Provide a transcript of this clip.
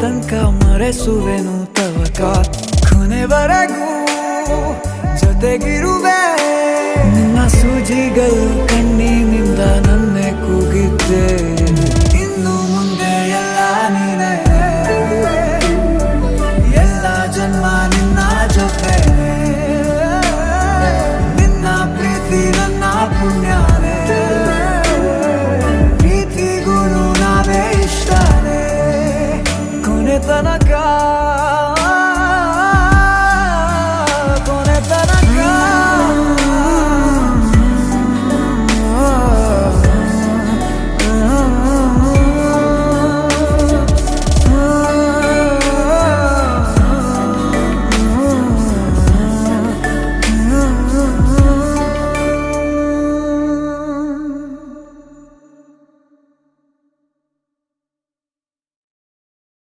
ತನಕ ಮರೆಸುವೆನು ತವಕ ಕೊನೆವರೆಗೂ ಜೊತೆಗಿರುವೆ ನಿನ್ನ ಸೂಜಿಗಳು ಕಣ್ಣಿನಿಂದ ನನ್ನೆ ಕೂಗಿದ್ದೆ ಇನ್ನು ಮುಂದೆ ಎಲ್ಲ ನೀನೇ ಎಲ್ಲ ಜನ್ಮ ನಿನ್ನ ಜೊತೆ ನಿನ್ನ ಪ್ರೀತಿ ನನ್ನ ಪುಣ್ಯನೇ ಪ್ರೀತಿಗೂ ನಾವೇ ಇಷ್ಟನೇ ಕೊನೆ ತನಕ